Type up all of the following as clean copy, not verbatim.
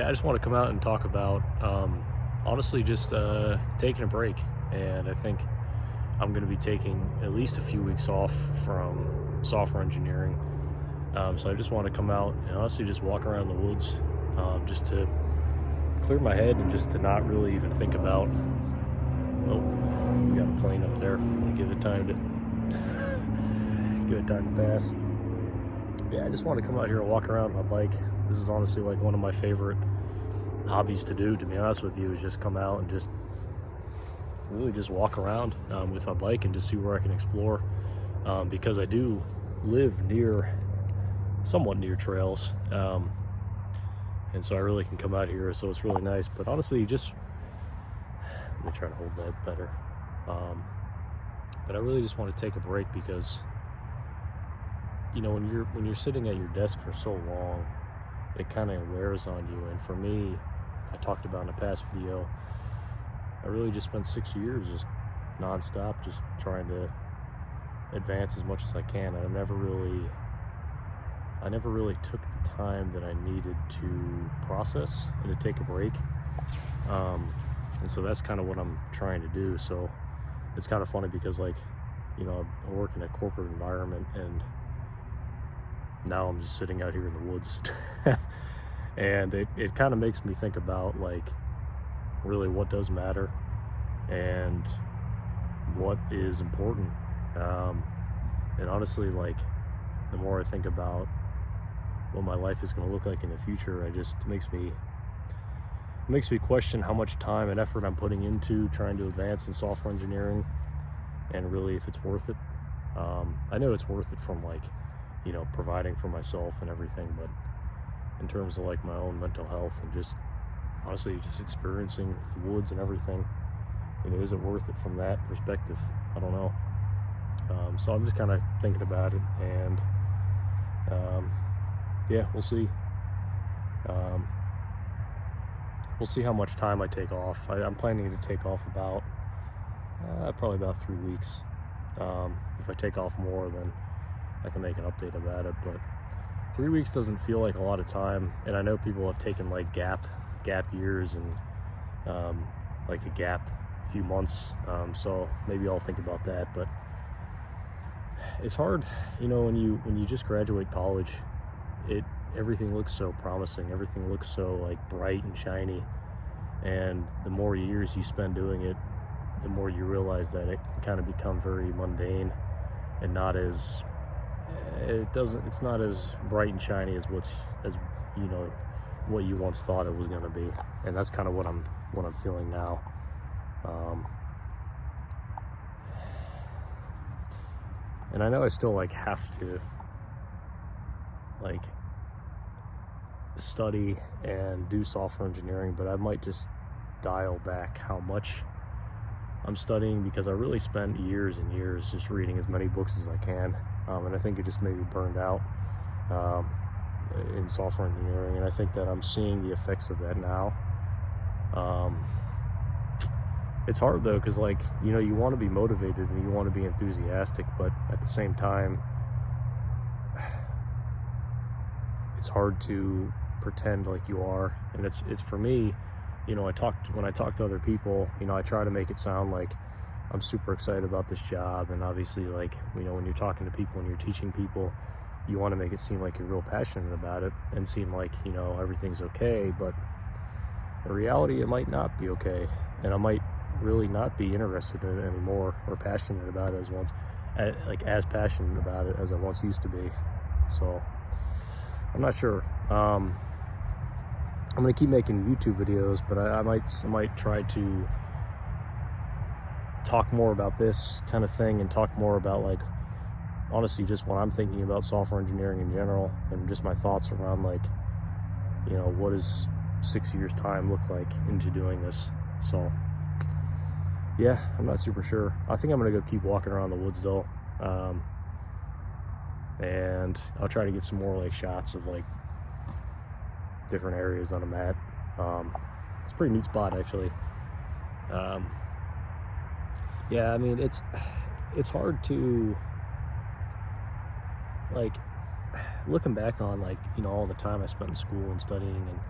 Yeah, I just want to come out and talk about, honestly, just taking a break. And I think I'm going to be taking at least a few weeks off from software engineering. So I just want to come out and honestly just walk around the woods, just to clear my head and just to not really even think about, oh, we got a plane up there. I'm going to give it time to pass. Yeah, I just want to come out here and walk around my bike. This is honestly like one of my favorite hobbies to do, to be honest with you, is just come out and just really just walk around with my bike and just see where I can explore, because I do live somewhat near trails, and so I really can come out here, so it's really nice. But honestly, just let me try to hold that better. But I really just want to take a break because, you know, when you're sitting at your desk for so long, it kind of wears on you. And for me, I talked about in a past video, I really just spent 6 years just nonstop, just trying to advance as much as I can. And I never really took the time that I needed to process and to take a break. And so that's kind of what I'm trying to do. So it's kind of funny because, like, you know, I work in a corporate environment, and now I'm just sitting out here in the woods. And it kind of makes me think about, like, really what does matter and what is important. And honestly, like, the more I think about what my life is going to look like in the future, it makes me question how much time and effort I'm putting into trying to advance in software engineering, and really if it's worth it. I know it's worth it from, like, you know, providing for myself and everything, but in terms of, like, my own mental health and just honestly just experiencing the woods and everything, you know, is it worth it from that perspective? I don't know. So I'm just kind of thinking about it, and yeah, we'll see. We'll see how much time I take off. I'm planning to take off about probably about 3 weeks. If I take off more, then I can make an update about it, but 3 weeks doesn't feel like a lot of time. And I know people have taken, like, gap years and like a gap few months, so maybe I'll think about that. But it's hard, you know, when you just graduate college, everything looks so promising, everything looks so, like, bright and shiny, and the more years you spend doing it, the more you realize that it can kind of become very mundane and it's not as bright and shiny as you know, what you once thought it was going to be. And that's kind of what I'm feeling now. And I know I still, like, have to, like, study and do software engineering, but I might just dial back how much I'm studying, because I really spent years and years just reading as many books as I can, and I think it just made me burned out in software engineering, and I think that I'm seeing the effects of that now. It's hard though, because, like, you know, you want to be motivated and you want to be enthusiastic, but at the same time, it's hard to pretend like you are. And it's for me, you know, when I talk to other people, you know, I try to make it sound like I'm super excited about this job. And obviously, like, you know, when you're talking to people and you're teaching people, you want to make it seem like you're real passionate about it and seem like, you know, everything's okay. But in reality, it might not be okay, and I might really not be interested in it anymore, or passionate about it as passionate about it as I once used to be. So I'm not sure. I'm gonna keep making YouTube videos, but I might try to talk more about this kind of thing and talk more about, like, honestly, just what I'm thinking about software engineering in general, and just my thoughts around, like, you know, what does 6 years time look like into doing this. So yeah, I'm not super sure. I think I'm gonna go keep walking around the woods though, and I'll try to get some more, like, shots of, like, different areas on a map. It's a pretty neat spot, actually. Yeah, I mean, it's hard to, like, looking back on, like, you know, all the time I spent in school and studying, and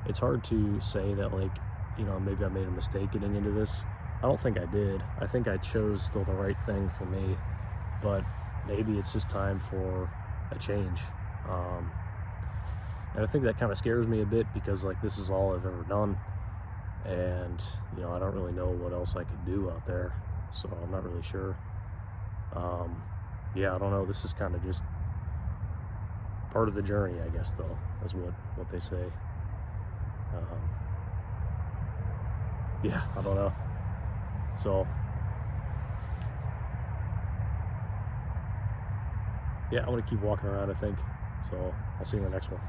it's hard to say that, like, you know, maybe I made a mistake getting into this. I don't think I did. I think I chose still the right thing for me, but maybe it's just time for a change. Um, and I think that kind of scares me a bit because, like, this is all I've ever done, and you know, I don't really know what else I could do out there, so I'm not really sure. Um, yeah, I don't know. This is kind of just part of the journey, I guess, though, is what they say. Um, yeah, I don't know. So yeah, I'm gonna keep walking around, I think. So I'll see you in the next one.